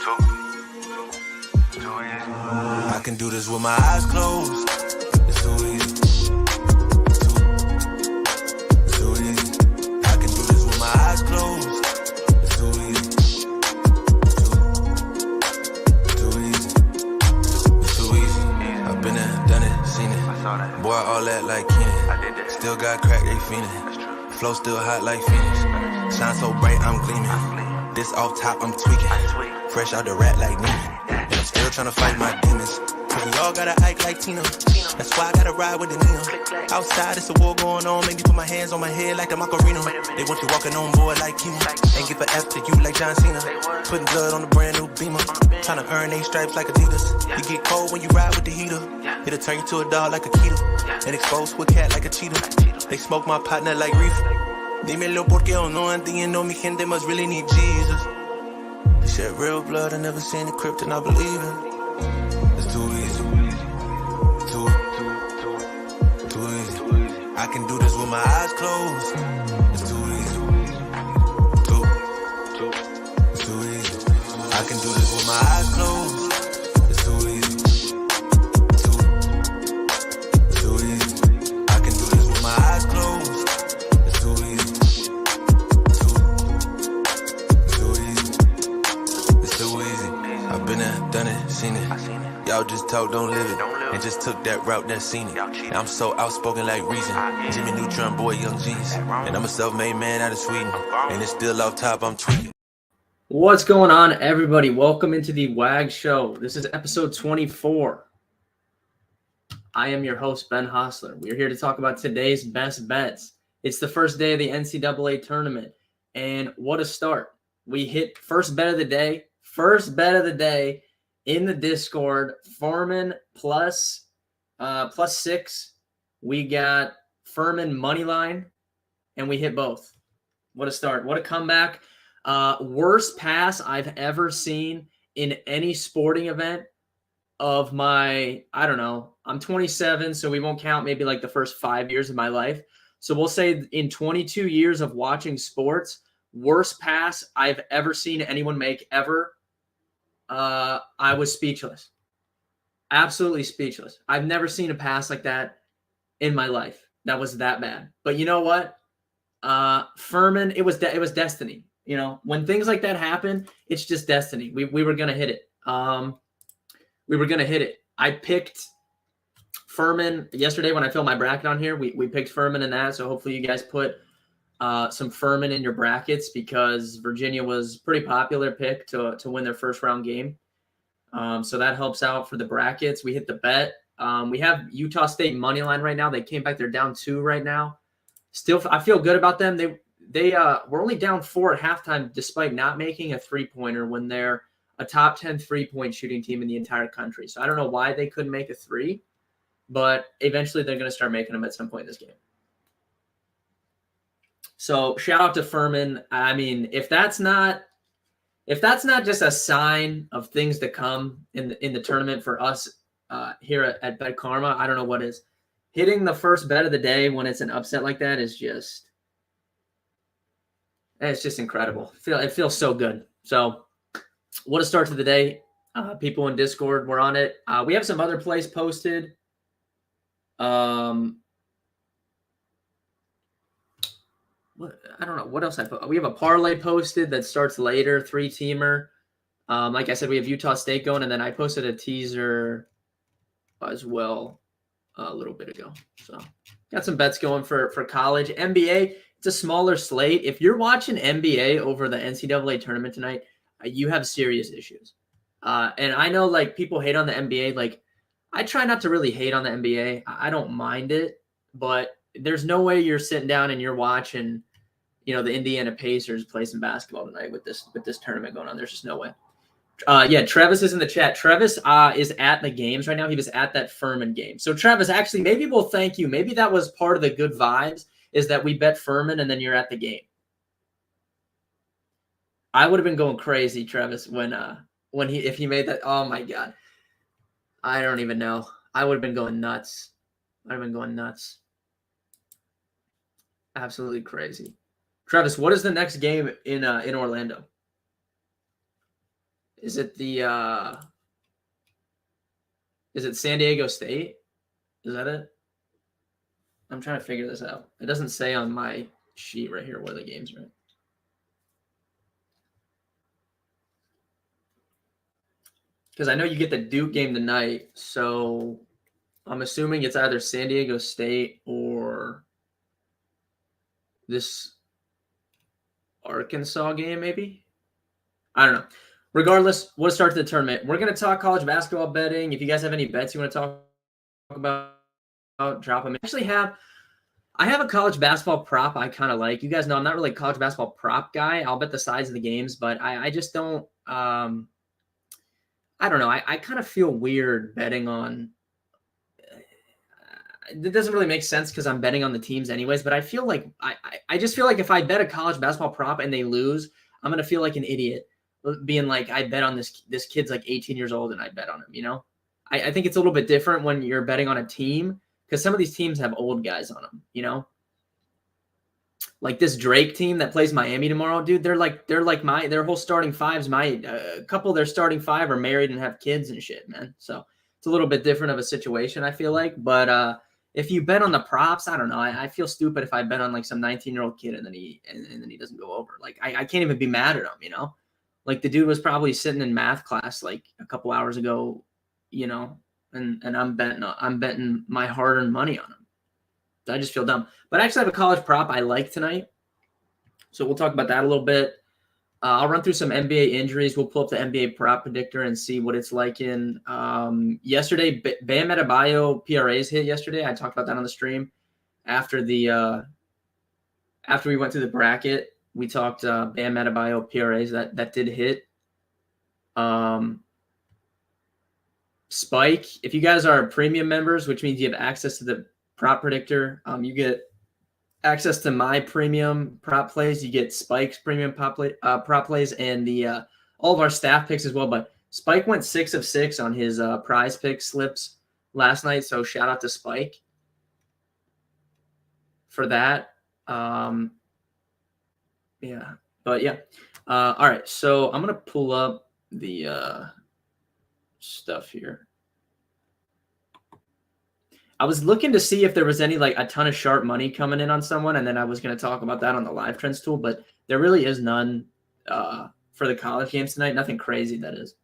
I can do this with my eyes closed. It's too easy. Too easy. I can do this with my eyes closed. It's too easy. Too easy. It's too easy. I've been there, done it, seen it. Boy, all that like Keenan. Still got crack, they fiendin'. Flow still hot like Phoenix. Shine so bright, I'm gleaming. This off top, I'm tweaking. Fresh out the rat like Neiman. And I'm still tryna fight my demons. Cause we all gotta act like Tina. That's why I gotta ride with the Nina. Outside, it's a war going on. Make me put my hands on my head like the Macarena. They want you walking on board like Kima. Ain't give a F to you like John Cena. Putting blood on the brand new Beamer. Tryna earn they stripes like Adidas. You get cold when you ride with the heater. It'll turn you to a dog like a Keto. And exposed to a cat like a cheetah. They smoke my partner like reefer. Dímelo porque o no entiendo. Mi gente must really need Jesus. They shed real blood. I never seen the crypt and I believe it. It's too easy. Too easy. I can do this with my eyes closed. It's too easy. Too easy. I can do this with my eyes closed. It's too easy. Too easy. I can do this with my eyes closed. It's too easy. Too easy. It's too easy. I've been there, done it, seen it. Y'all just talk, don't live it. And just took that route, that seen it. Now I'm so outspoken like Reason. Jimmy Neutron, boy, Young G's. And I'm a self-made man out of Sweden. And it's still off top, I'm tweaking. What's going on, everybody? Welcome into the WAG show. This is episode 24. I am your host, Ben Hostler. We're here to talk about today's best bets. It's the first day of the NCAA tournament. And what a start. We hit first bet of the day. First bet of the day in the Discord. Furman plus 6. We got Furman money line, and we hit both. What a start. What a comeback. Worst pass I've ever seen in any sporting event of my, I don't know, I'm 27, so we won't count maybe like the first 5 years of my life. So we'll say in 22 years of watching sports, worst pass I've ever seen anyone make ever. I was speechless. Absolutely speechless. I've never seen a pass like that in my life. That was that bad. But you know what? Furman, it was destiny. You know, when things like that happen, it's just destiny. We were going to hit it. We were going to hit it. I picked Furman yesterday when I filled my bracket on here. We picked Furman in that. So hopefully you guys put some Furman in your brackets because Virginia was pretty popular pick to win their first round game. So that helps out for the brackets. We hit the bet. We have Utah State money line right now. They came back. They're down 2 right now. Still, I feel good about them. They were only down 4 at halftime despite not making a three-pointer when they're a top 10 three-point shooting team in the entire country. So I don't know why they couldn't make a three, but eventually they're going to start making them at some point in this game. So shout out to Furman. I mean, if that's not just a sign of things to come in the tournament for us here at Bet Karma, I don't know what is. Hitting the first bet of the day when it's an upset like that is just incredible. It feels so good. So what a start to the day. People in Discord were on it. We have some other plays posted. I don't know what else I put. We have a parlay posted that starts later, 3-teamer. Like I said, we have Utah State going, and then I posted a teaser as well a little bit ago. So got some bets going for college. NBA, it's a smaller slate. If you're watching NBA over the NCAA tournament tonight, you have serious issues. And I know like people hate on the NBA. Like I try not to really hate on the NBA. I don't mind it, but there's no way you're sitting down and you're watching, you know, the Indiana Pacers play some basketball tonight with this tournament going on. There's just no way. Yeah, Travis is in the chat. Travis is at the games right now. He was at that Furman game. So Travis, actually, maybe we'll thank you. Maybe that was part of the good vibes is that we bet Furman and then you're at the game. I would have been going crazy, Travis, if he made that. Oh my God. I don't even know. I would have been going nuts. Absolutely crazy. Travis, what is the next game in Orlando? Is it San Diego State? Is that it? I'm trying to figure this out. It doesn't say on my sheet right here where the games are at. Because I know you get the Duke game tonight, so I'm assuming it's either San Diego State or this Arkansas game, maybe? I don't know. Regardless, we'll start the tournament. We're going to talk college basketball betting. If you guys have any bets you want to talk about, drop them. I have a college basketball prop I kind of like. You guys know I'm not really a college basketball prop guy. I'll bet the size of the games, but I just don't I don't know. I kind of feel weird betting on it doesn't really make sense because I'm betting on the teams anyways, but I feel like I just feel like if I bet a college basketball prop and they lose, I'm going to feel like an idiot being like, I bet on this kid's like 18 years old and I bet on him, you know? I think it's a little bit different when you're betting on a team because some of these teams have old guys on them, you know? Like this Drake team that plays Miami tomorrow, dude, their whole starting five's a couple of their starting five are married and have kids and shit, man. So it's a little bit different of a situation, I feel like. But if you bet on the props, I don't know. I feel stupid if I bet on like some 19-year-old kid and then he doesn't go over. Like I can't even be mad at him, you know? Like the dude was probably sitting in math class like a couple hours ago, you know, and I'm betting my hard-earned money on him. I just feel dumb. But I actually have a college prop I like tonight. So we'll talk about that a little bit. I'll run through some NBA injuries. We'll pull up the NBA prop predictor and see what it's like in yesterday. Bam Adebayo PRAs hit yesterday. I talked about that on the stream. After we went through the bracket, we talked Bam Adebayo PRAs. That did hit. Spike, if you guys are premium members, which means you have access to the prop predictor, you get access to my premium prop plays. You get Spike's premium prop plays and the all of our staff picks as well. But Spike went 6 of 6 on his prize pick slips last night, so shout out to Spike for that. All right, so I'm gonna pull up the stuff here. I was looking to see if there was any like a ton of sharp money coming in on someone, and then I was going to talk about that on the live trends tool, but there really is none for the college games tonight. Nothing crazy, that is.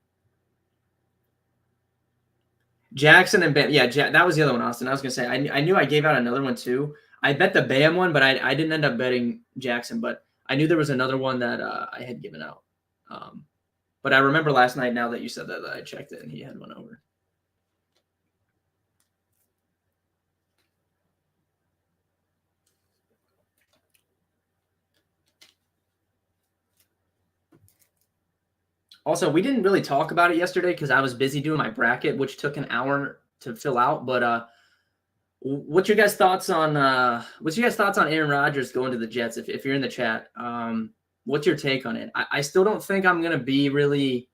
Jackson and Bam. Yeah, that was the other one, Austin. I was going to say, I knew I gave out another one too. I bet the Bam one, but I didn't end up betting Jackson, but I knew there was another one that I had given out. But I remember last night, now that you said that I checked it and he had one over. Also, we didn't really talk about it yesterday because I was busy doing my bracket, which took an hour to fill out. But what's your guys' thoughts on Aaron Rodgers going to the Jets? If you're in the chat, what's your take on it? I still don't think I'm gonna be really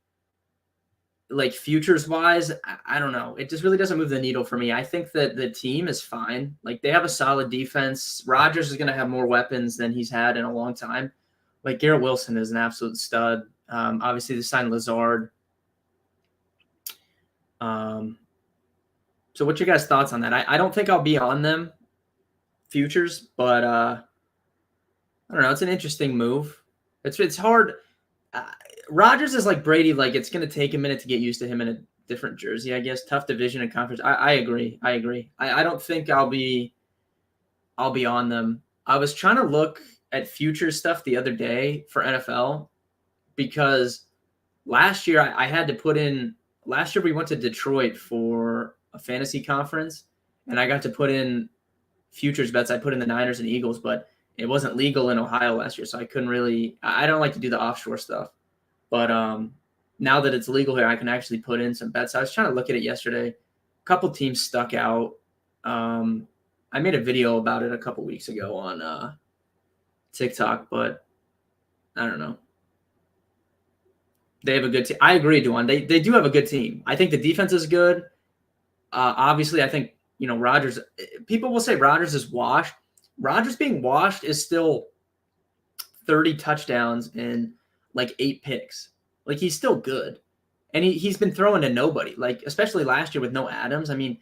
like futures wise. I don't know. It just really doesn't move the needle for me. I think that the team is fine. Like they have a solid defense. Rodgers is gonna have more weapons than he's had in a long time. Like Garrett Wilson is an absolute stud. Obviously, they signed Lazard. So what's your guys' thoughts on that? I don't think I'll be on them futures, but I don't know. It's an interesting move. It's hard. Rodgers is like Brady. Like it's going to take a minute to get used to him in a different jersey, I guess. Tough division and conference. I agree. I don't think I'll be on them. I was trying to look at future stuff the other day for NFL. Because last year I had to put in – last year we went to Detroit for a fantasy conference, and I got to put in futures bets. I put in the Niners and Eagles, but it wasn't legal in Ohio last year, so I couldn't really – I don't like to do the offshore stuff. But now that it's legal here, I can actually put in some bets. I was trying to look at it yesterday. A couple teams stuck out. I made a video about it a couple weeks ago on TikTok, but I don't know. They have a good team. I agree, Duan. They do have a good team. I think the defense is good. Obviously, I think, you know, Rodgers – people will say Rodgers is washed. Rodgers being washed is still 30 touchdowns and like 8 picks. Like, he's still good. And he's been throwing to nobody, like especially last year with no Adams. I mean,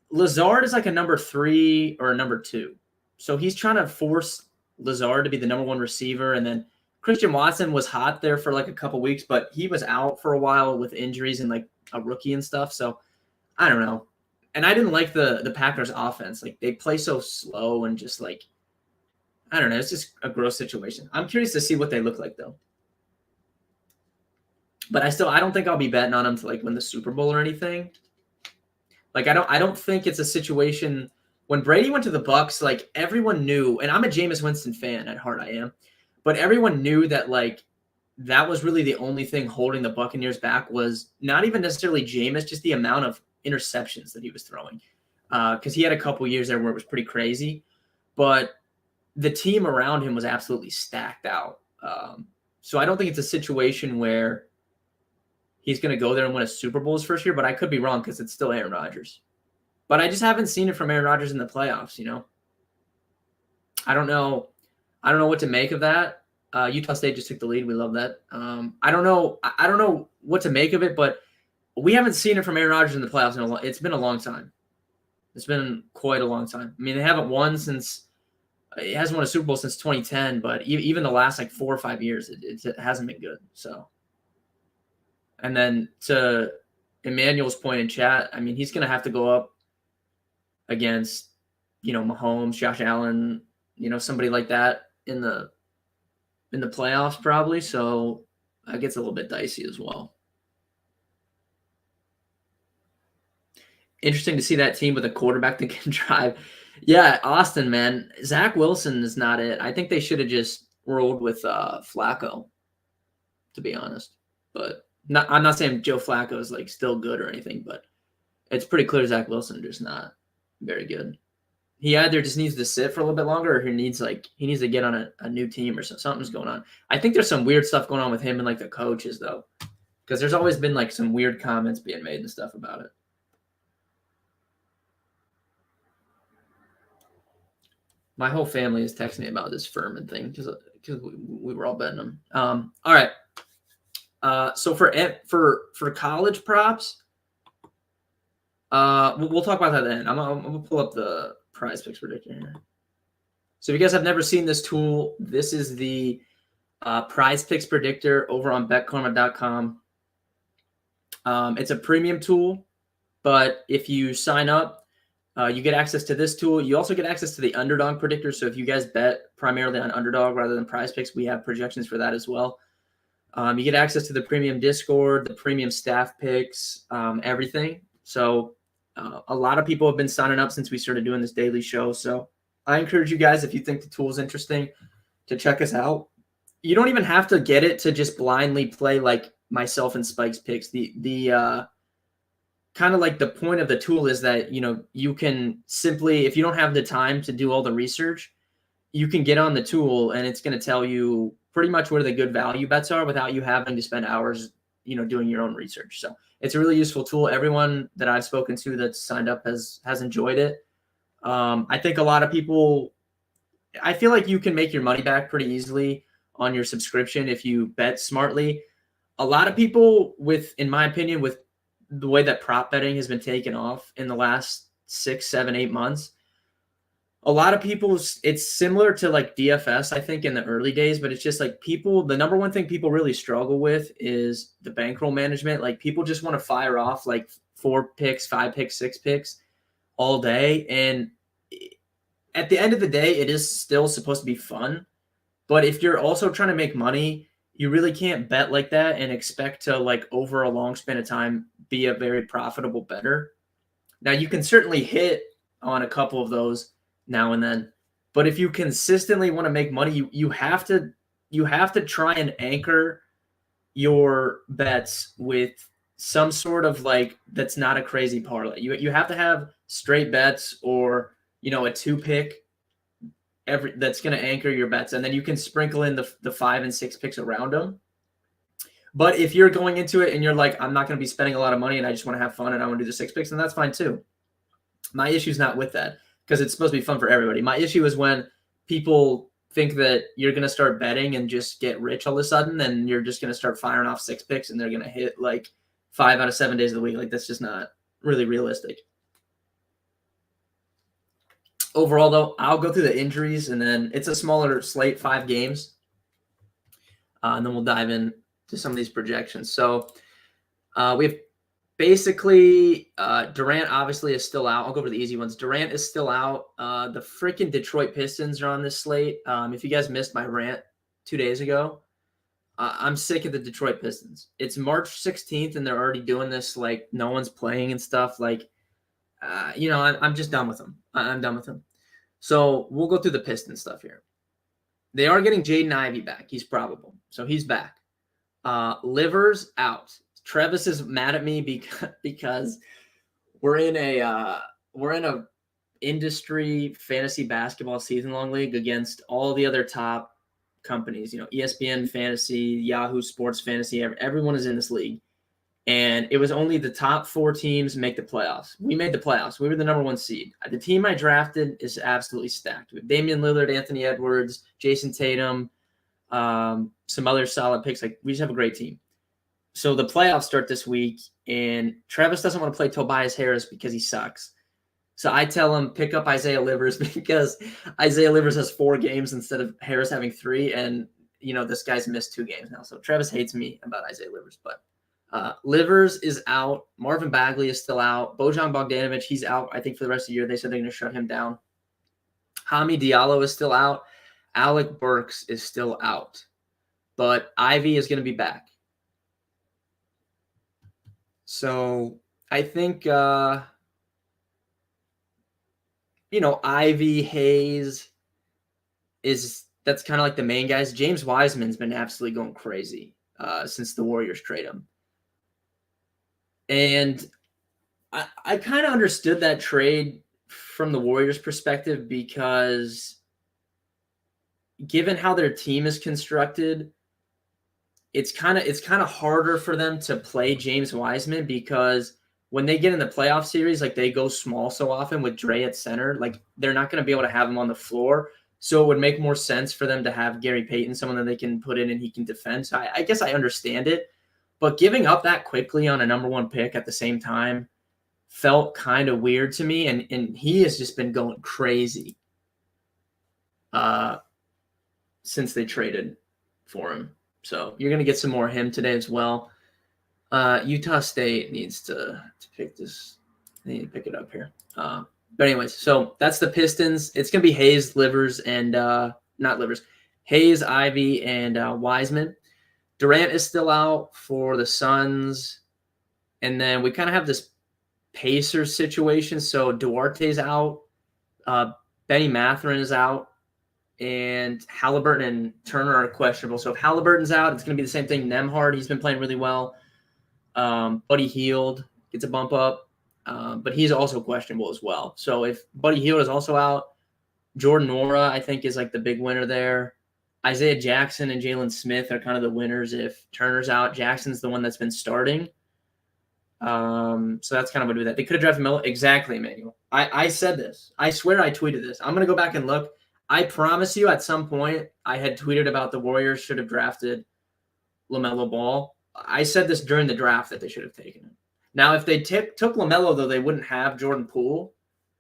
Lazard is like a number 3 or a number 2. So he's trying to force Lazard to be the number 1 receiver. And then Christian Watson was hot there for like a couple weeks, but he was out for a while with injuries and like a rookie and stuff. So I don't know. And I didn't like the Packers offense. Like they play so slow and just like, I don't know. It's just a gross situation. I'm curious to see what they look like though. But I don't think I'll be betting on them to like win the Super Bowl or anything. Like I don't think it's a situation when Brady went to the Bucs, like everyone knew, and I'm a Jameis Winston fan at heart, I am, but everyone knew that like that was really the only thing holding the Buccaneers back was not even necessarily Jameis, just the amount of interceptions that he was throwing. Because he had a couple years there where it was pretty crazy, but the team around him was absolutely stacked out. So I don't think it's a situation where he's going to go there and win a Super Bowl his first year, but I could be wrong because it's still Aaron Rodgers. But I just haven't seen it from Aaron Rodgers in the playoffs, you know? I don't know what to make of that. Utah State just took the lead. We love that. I don't know what to make of it, but we haven't seen it from Aaron Rodgers in the playoffs in it's been a long time. It's been quite a long time. I mean, they haven't won since it hasn't won a Super Bowl since 2010, but even the last like 4 or 5 years, it hasn't been good. So, and then to Emmanuel's point in chat, I mean, he's going to have to go up against, Mahomes, Josh Allen, somebody like that in the playoffs probably. So that gets a little bit dicey as well. Interesting to see that team with a quarterback that can drive. Yeah, Austin, man. Zach Wilson is not it. I think they should have just rolled with Flacco, to be honest. But I'm not saying Joe Flacco is like still good or anything, but it's pretty clear Zach Wilson just not very good. He either just needs to sit for a little bit longer, or he needs to get on a new team or something's going on. I think there's some weird stuff going on with him and like the coaches though, because there's always been like some weird comments being made and stuff about it. My whole family is texting me about this Furman thing because we were all betting them. All right. So for college props, we'll talk about that then. I'm gonna pull up the Prize Picks predictor here. So if you guys have never seen this tool, this is the Prize Picks predictor over on betkarma.com. It's a premium tool, but if you sign up, you get access to this tool. You also get access to the underdog predictor. So if you guys bet primarily on underdog rather than Prize Picks, we have projections for that as well. You get access to the premium Discord, the premium staff picks, everything. So a lot of people have been signing up since we started doing this daily show. So I encourage you guys, if you think the tool is interesting, to check us out. You don't even have to get it to just blindly play like myself and Spike's picks. The kind of like the point of the tool is that, you can simply, if you don't have the time to do all the research, you can get on the tool and it's going to tell you pretty much where the good value bets are without you having to spend hours, doing your own research. So it's a really useful tool. Everyone that I've spoken to that's signed up has enjoyed it. I think a lot of people, I feel like you can make your money back pretty easily on your subscription if you bet smartly. A lot of people in my opinion, with the way that prop betting has been taken off in the last 6, 7, 8 months, a lot of people, it's similar to like DFS, I think, in the early days, but it's just like the number one thing people really struggle with is the bankroll management. Like people just want to fire off like 4 picks, 5 picks, 6 picks all day. And at the end of the day, it is still supposed to be fun. But if you're also trying to make money, you really can't bet like that and expect to like over a long span of time be a very profitable bettor. Now you can certainly hit on a couple of those now and then, but if you consistently want to make money, you have to try and anchor your bets with some sort of like that's not a crazy parlay. You have to have straight bets or a 2-pick that's going to anchor your bets, and then you can sprinkle in the 5 and 6 picks around them. But if you're going into it and you're like, I'm not going to be spending a lot of money and I just want to have fun and I want to do the 6 picks, then that's fine too. My issue is not with that, because it's supposed to be fun for everybody. My issue is when people think that you're going to start betting and just get rich all of a sudden, and you're just going to start firing off 6 picks and they're going to hit like 5 out of 7 days of the week. Like, that's just not really realistic. Overall, though, I'll go through the injuries, and then it's a smaller slate, 5 games. And then we'll dive in to some of these projections. So we have basically Durant obviously is still out. I'll go over the easy ones. Durant is still out. The freaking Detroit Pistons are on this slate. If you guys missed my rant 2 days ago, I'm sick of the Detroit Pistons. It's March 16th, and they're already doing this like no one's playing and stuff. Like, I'm just done with them. I'm done with them. So we'll go through the Pistons stuff here. They are getting Jaden Ivey back. He's probable. So he's back. Livers out. Travis is mad at me because we're in a industry fantasy basketball season-long league against all the other top companies. ESPN Fantasy, Yahoo Sports Fantasy. Everyone is in this league. And it was only the top 4 teams make the playoffs. We made the playoffs. We were the number 1 seed. The team I drafted is absolutely stacked. We have Damian Lillard, Anthony Edwards, Jason Tatum, some other solid picks. Like, we just have a great team. So the playoffs start this week, and Travis doesn't want to play Tobias Harris because he sucks. So I tell him pick up Isaiah Livers because Isaiah Livers has 4 games instead of Harris having 3, and this guy's missed 2 games now. So Travis hates me about Isaiah Livers, but Livers is out. Marvin Bagley is still out. Bojan Bogdanovic, he's out, I think, for the rest of the year. They said they're going to shut him down. Hami Diallo is still out. Alec Burks is still out. But Ivy is going to be back. So I think, Ivy, Hayes that's kind of like the main guys. James Wiseman's been absolutely going crazy since the Warriors trade him. And I kind of understood that trade from the Warriors' perspective because given how their team is constructed, it's kind of harder for them to play James Wiseman because when they get in the playoff series, like they go small so often with Dre at center, like they're not going to be able to have him on the floor. So it would make more sense for them to have Gary Payton, someone that they can put in and he can defend. So I guess I understand it. But giving up that quickly on a number 1 pick at the same time felt kind of weird to me. And he has just been going crazy since they traded for him. So you're going to get some more of him today as well. Utah State needs to pick this. They need to pick it up here. But anyways, so that's the Pistons. It's going to be Hayes, Livers, and not Livers. Hayes, Ivy, and Wiseman. Durant is still out for the Suns. And then we kind of have this Pacers situation. So Duarte's out. Benny Mathurin is out. And Halliburton and Turner are questionable. So if Halliburton's out, it's going to be the same thing. Nembhard, he's been playing really well. Buddy Hield gets a bump up. But he's also questionable as well. So if Buddy Hield is also out, Jordan Nwora, I think, is like the big winner there. Isaiah Jackson and Jalen Smith are kind of the winners if Turner's out. Jackson's the one that's been starting. So that's kind of what do that. They could have drafted Melo. Exactly, Emmanuel. I said this. I swear I tweeted this. I'm going to go back and look. I promise you at some point I had tweeted about the Warriors should have drafted LaMelo Ball. I said this during the draft that they should have taken him. Now, if they took LaMelo, though, they wouldn't have Jordan Poole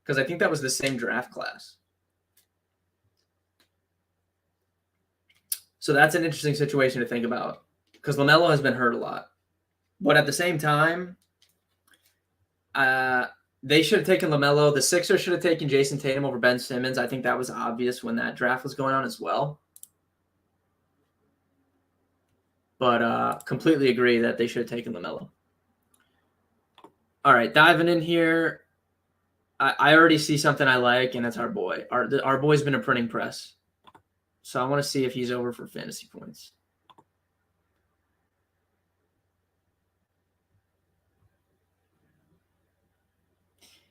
because I think that was the same draft class. So that's an interesting situation to think about because LaMelo has been hurt a lot. But at the same time, they should have taken LaMelo. The Sixers should have taken Jason Tatum over Ben Simmons. I think that was obvious when that draft was going on as well. But completely agree that they should have taken LaMelo. All right, diving in here. I already see something I like, and that's our boy. Our boy's been a printing press. So I want to see if he's over for fantasy points.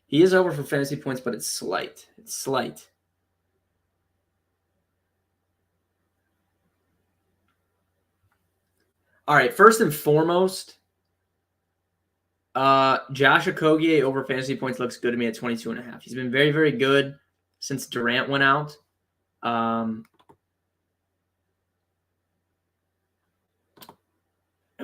He is over for fantasy points, but it's slight. It's slight. All right, first and foremost, Josh Okogie over fantasy points looks good to me at 22.5. He's been very, very good since Durant went out.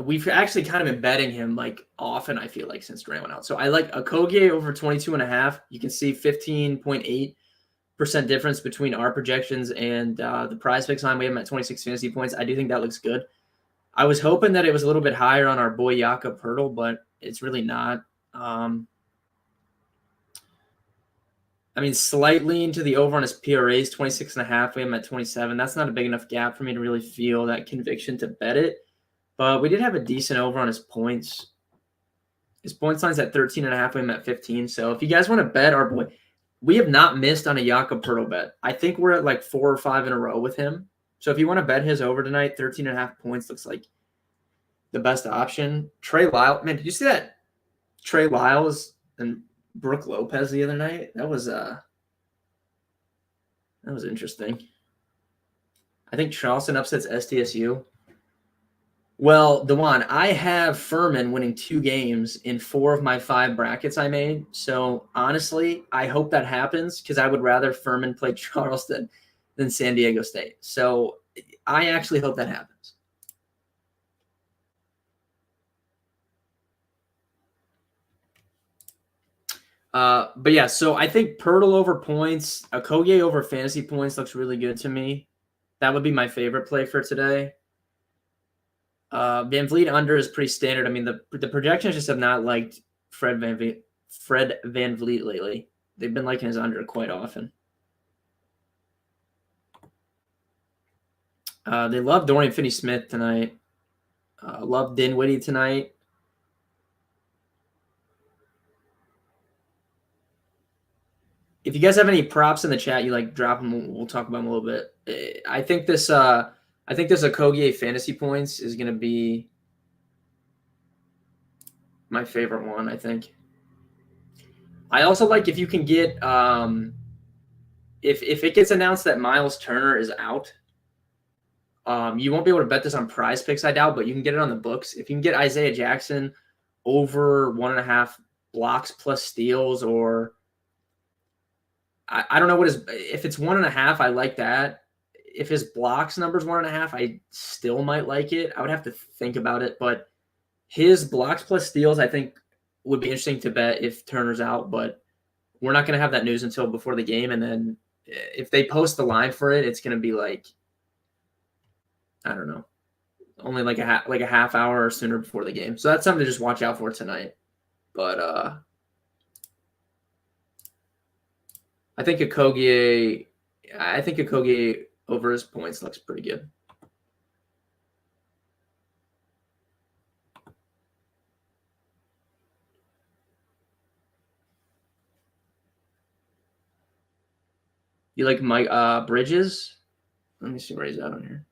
we've actually kind of been betting him like often, I feel like, since Durant went out. So I like Okogie over 22.5. You can see 15.8% difference between our projections and the prize picks line. We have him at 26 fantasy points. I do think that looks good. I was hoping that it was a little bit higher on our boy Jakob Poeltl, but it's really not. I mean, slightly into the over on his PRAs, 26.5. We have him at 27. That's not a big enough gap for me to really feel that conviction to bet it. But we did have a decent over on his points. His points line's at 13.5. We have him at 15. So if you guys want to bet our boy, we have not missed on a Jakob Poeltl bet. I think we're at like 4 or 5 in a row with him. So if you want to bet his over tonight, 13.5 points looks like the best option. Trey Lyle, man, did you see that Trey Lyles and Brooke Lopez the other night? That was interesting. I think Charleston upsets SDSU. Well, Dewan, I have Furman winning 2 games in 4 of my 5 brackets I made. So honestly, I hope that happens because I would rather Furman play Charleston than San Diego State. So I actually hope that happens. But yeah, so I think Poeltl over points, Okogie over fantasy points looks really good to me. That would be my favorite play for today. Van Vliet under is pretty standard. I mean, the projections just have not liked Fred Van Vliet lately. They've been liking his under quite often. They love Dorian Finney-Smith tonight. Love Dinwiddie tonight. If you guys have any props in the chat, you like drop them. We'll talk about them a little bit. I think this Okogie fantasy points is going to be my favorite one, I think. I also like if you can get if it gets announced that Miles Turner is out, you won't be able to bet this on prize picks, I doubt, but you can get it on the books. If you can get Isaiah Jackson over 1.5 blocks plus steals, or I don't know what if it's 1.5, I like that. If his blocks number's 1.5, I still might like it. I would have to think about it, but his blocks plus steals, I think, would be interesting to bet if Turner's out, but we're not going to have that news until before the game. And then if they post the line for it, it's going to be like, I don't know, only like a half hour or sooner before the game. So that's something to just watch out for tonight. But I think Okogie over his points looks pretty good. You like Mike Bridges? Let me see where he's at on here.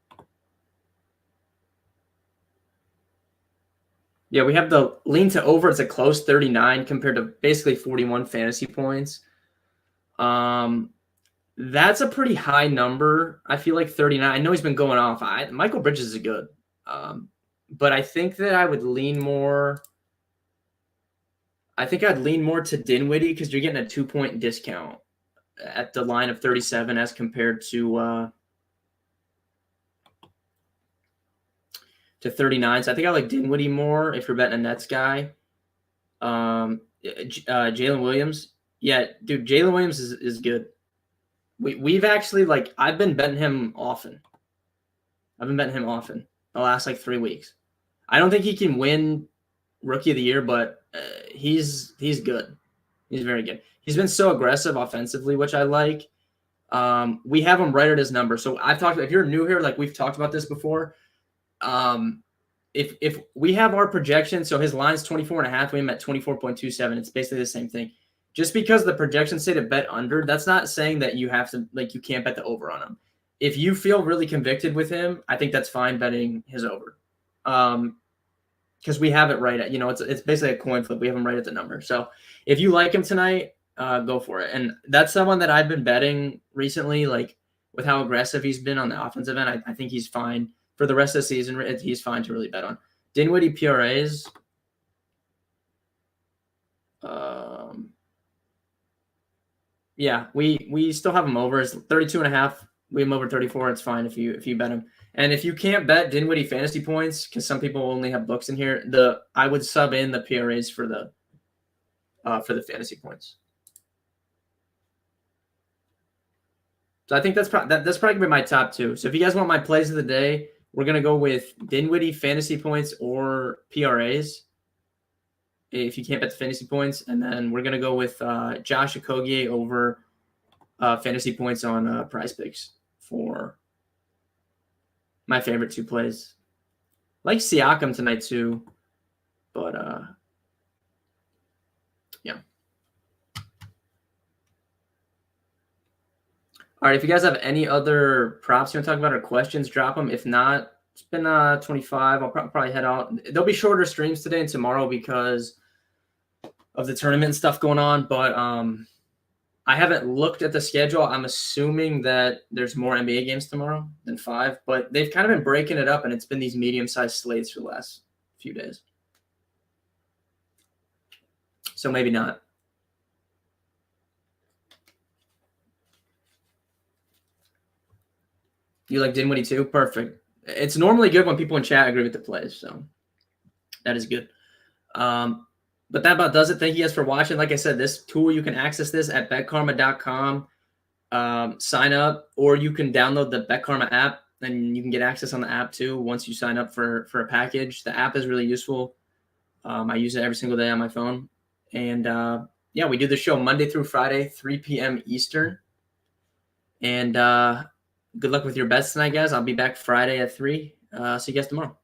Yeah, we have the lean to over. It's a close 39 compared to basically 41 fantasy points. That's a pretty high number. I feel like 39. I know he's been going off. Michael Bridges is good. But I think that I would lean more. I think I'd lean more to Dinwiddie because you're getting a 2-point discount at the line of 37 as compared to 39. So I think I like Dinwiddie more if you're betting a Nets guy. Jalen Williams. Yeah, dude, Jalen Williams is good. We've actually, I've been betting him often. The last 3 weeks. I don't think he can win Rookie of the Year, but he's good. He's very good. He's been so aggressive offensively, which I like. We have him right at his number. So if you're new here, we've talked about this before. If we have our projection, so his line's 24.5, we have him at 24.27. It's basically the same thing. Just because the projections say to bet under, that's not saying that you have to, you can't bet the over on him. If you feel really convicted with him, I think that's fine betting his over. Because we have it right at, it's basically a coin flip. We have him right at the number. So if you like him tonight, go for it. And that's someone that I've been betting recently, with how aggressive he's been on the offensive end. I think he's fine for the rest of the season. He's fine to really bet on. Dinwiddie PRAs. Yeah, we still have him over. It's 32.5. We have him over 34. It's fine if you bet him. And if you can't bet Dinwiddie fantasy points, because some people only have books in here, I would sub in the PRAs for the fantasy points. So I think that's probably gonna be my top two. So if you guys want my plays of the day, we're gonna go with Dinwiddie fantasy points or PRAs. If you can't bet the fantasy points, and then we're gonna go with Josh Okogie over fantasy points on Prize Picks for my favorite two plays. I like Siakam tonight too, but yeah. All right, if you guys have any other props you want to talk about or questions, drop them. If not, it's been 25. I'll probably head out. There'll be shorter streams today and tomorrow because of the tournament and stuff going on, but I haven't looked at the schedule. I'm assuming that there's more NBA games tomorrow than 5, but they've kind of been breaking it up, and it's been these medium-sized slates for the last few days. So maybe not. You like Dinwiddie too? Perfect. It's normally good when people in chat agree with the plays, so that is good. But that about does it. Thank you guys for watching. Like I said, this tool, you can access this at betkarma.com. Sign up, or you can download the BetKarma app, and you can get access on the app too once you sign up for a package. The app is really useful. I use it every single day on my phone. And yeah, we do the show Monday through Friday, 3 p.m. Eastern. And good luck with your bets tonight, guys. I'll be back Friday at 3. See you guys tomorrow.